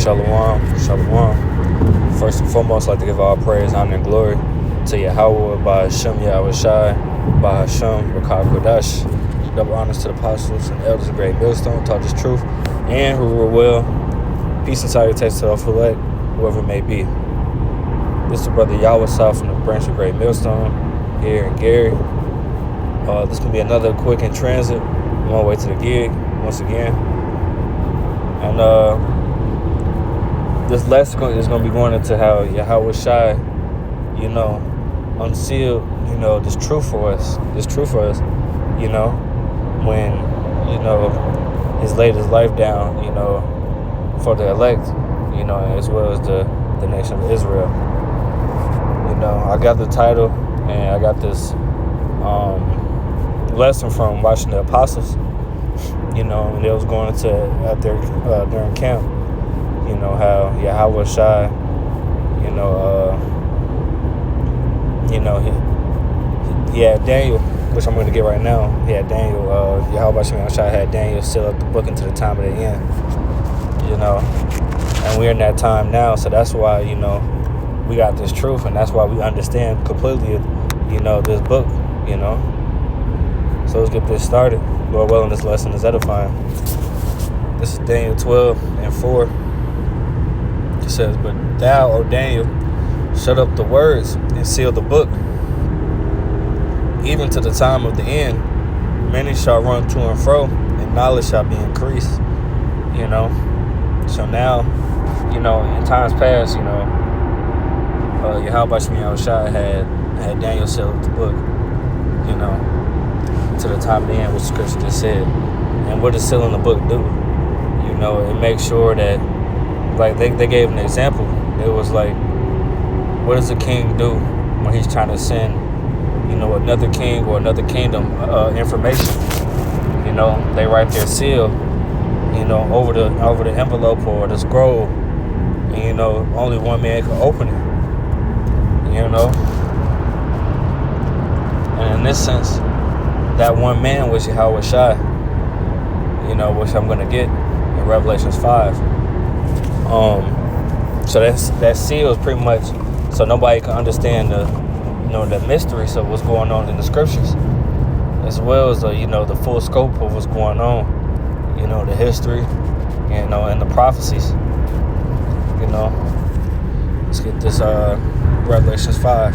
Shalom, shalom. First and foremost, I'd like to give all praise, honor, and glory to Yahweh, by Hashem, Yahawashi, by Hashem, Rakah Kodash. Double honors to the apostles and elders of Great Millstone, taught this truth, and who were well. Peace and salutations to all elect, whoever it may be. This is the brother Yahawashi from the branch of Great Millstone here in Gary. This can be another quick in transit on my way to the gig once again. And this lesson is going to be going into how Yahawashi, unsealed, this truth for us, when, he's laid his life down, for the elect, as well as the nation of Israel. I got the title and I got this lesson from watching the apostles, when they was going out there during camp, how Yahawashi, he had Daniel, which I'm going to get right now. He had Daniel, Yahawashi had Daniel seal up the book until the time of the end, and we're in that time now, so that's why, we got this truth, and that's why we understand completely, this book, So let's get this started. Lord willing, this lesson is edifying. This is Daniel 12:4. It says, "But thou, O Daniel, shut up the words and seal the book, even to the time of the end. Many shall run to and fro, and knowledge shall be increased." So now, in times past, Yahawashi had Daniel seal up the book, to the time of the end, which the scripture just said. And what does sealing the book do? It makes sure that, like, they gave an example. It was like, what does a king do when he's trying to send, another king or another kingdom information? They write their seal, over the envelope or the scroll, and only one man can open it. And in this sense, that one man was Yahawashi, which I'm going to get in Revelations 5. So that seal is pretty much so nobody can understand the mysteries of what's going on in the scriptures, as well as the full scope of what's going on, the history, and the prophecies. Let's get this Revelations 5.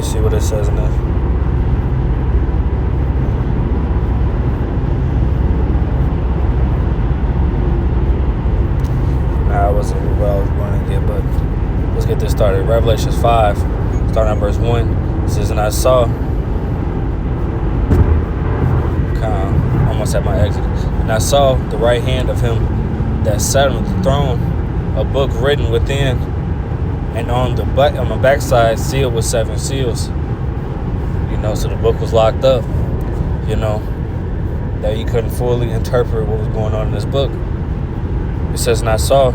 See what it says in there. Nah, I wasn't what I was going to get, but let's get this started. Revelations 5, starting at verse 1. It says, "And I saw," almost at my exit, "and I saw the right hand of him that sat on the throne, a book written within, and on the backside sealed with 7 seals." So the book was locked up, that you couldn't fully interpret what was going on in this book. It says, "And I saw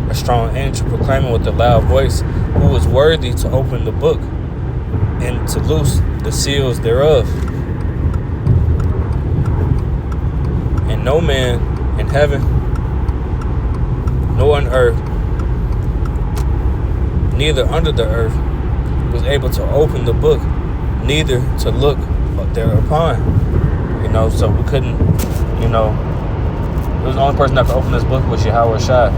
a strong angel proclaiming with a loud voice, who was worthy to open the book and to loose the seals thereof. And no man in heaven, nor on earth, neither under the earth, was able to open the book, neither to look thereupon." So we couldn't, it was the only person that could open this book was Yahawashi.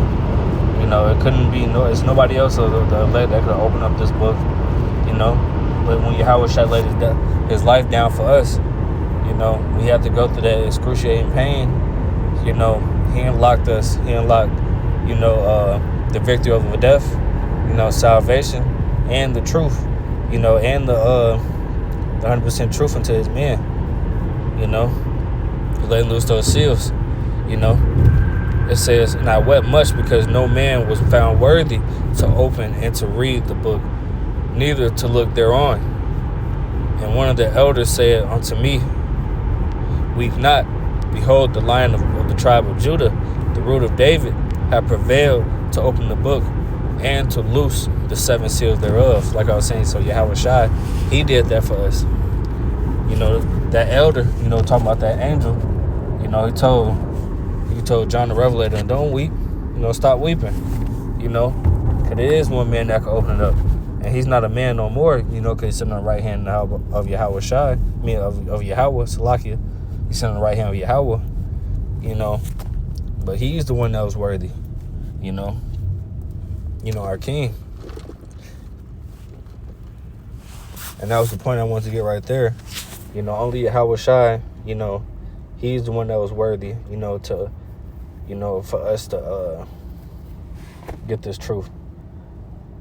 It couldn't be, it's nobody else of the elect that could open up this book, But when Yahawashi laid his life down for us, we had to go through that excruciating pain. He unlocked us. He unlocked, the victory over death, salvation, and the truth, and the 100% truth into his men, letting loose those seals, It says, "And I wept much because no man was found worthy to open and to read the book, neither to look thereon. And one of the elders said unto me, Weep not, behold, the Lion of the tribe of Judah, the root of David, hath prevailed to open the book and to loose the 7 seals thereof." Like I was saying, so Yahawashi, he did that for us. you know, that elder, you know, talking about that angel, you know, he told John the Revelator, don't weep, you know, stop weeping, you know, because there is one man that can open it up. And he's not a man no more, you know, because he's sitting on the right hand of Yahawashi, I mean, of Yahweh, Salakia. He's sitting on the right hand of Yahweh, you know, but he's the one that was worthy, you know, our king. And that was the point I wanted to get right there. You know, only Yahawashi, you know, he's the one that was worthy, you know, to, you know, for us to get this truth.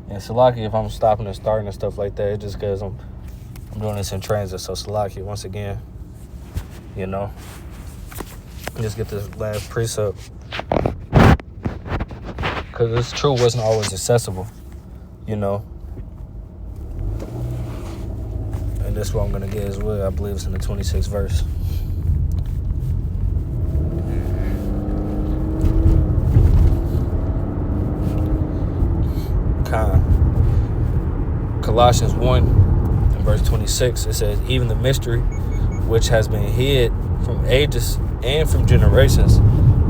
And Salaki, if I'm stopping and starting and stuff like that, it's just because I'm doing this in transit. So Salaki, once again, you know, just get this last precept. Because this truth wasn't always accessible, you know. And this is what I'm going to get as well. I believe it's in the 26th verse. Colossians 1 and verse 26, it says, even the mystery which has been hid from ages and from generations,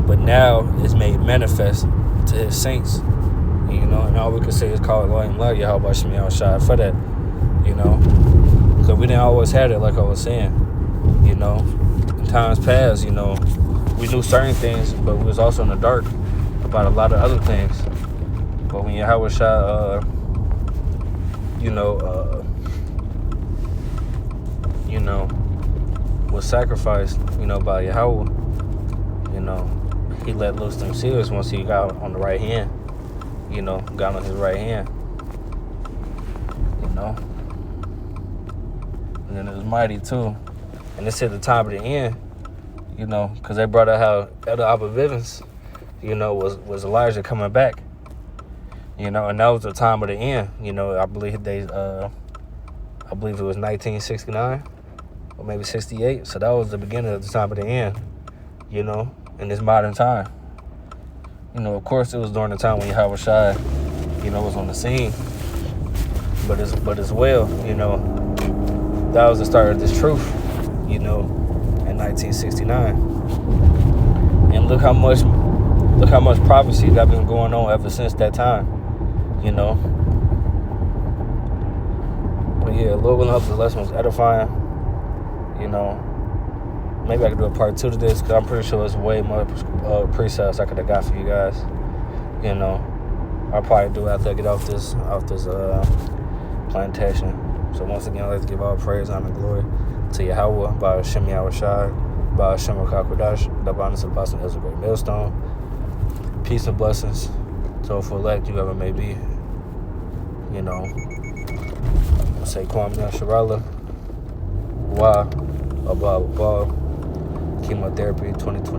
but now is made manifest to his saints. You know, and all we can say is call it Yahawashi for that, you know, because we didn't always have it, like I was saying, you know, in times past, you know, we knew certain things, but we was also in the dark about a lot of other things. But when Yahawashi, was sacrificed, you know, by Yahweh, you know, he let loose them seals once he got on the right hand, you know, got on his right hand, you know. And then it was mighty too. And this at the time of the end, you know, because they brought out how Elder Abba Vivens, you know, was Elijah coming back, you know, and that was the time of the end, you know. I believe it was 1969 or maybe 68. So that was the beginning of the time of the end, you know, in this modern time. You know, of course, it was during the time when Yahawashi, you know, was on the scene. But as well, you know, that was the start of this truth, you know, in 1969. And look how much prophecy that been going on ever since that time, you know. But yeah, Lord willing, hope the lesson was edifying. You know, maybe I could do a part 2 to this, because I'm pretty sure there's way more precepts I could have got for you guys. You know, I'll probably do after I get off this plantation. So once again, I'd like to give all praise, honor, and glory to Yahweh, by Hashem Yahawashi, by Hashem HaKakodash, the abundance of the Apostle is a great millstone. Peace and blessings to all for elect you ever may be. You know, I say Kwame Sharala. Wow. About chemotherapy 2020.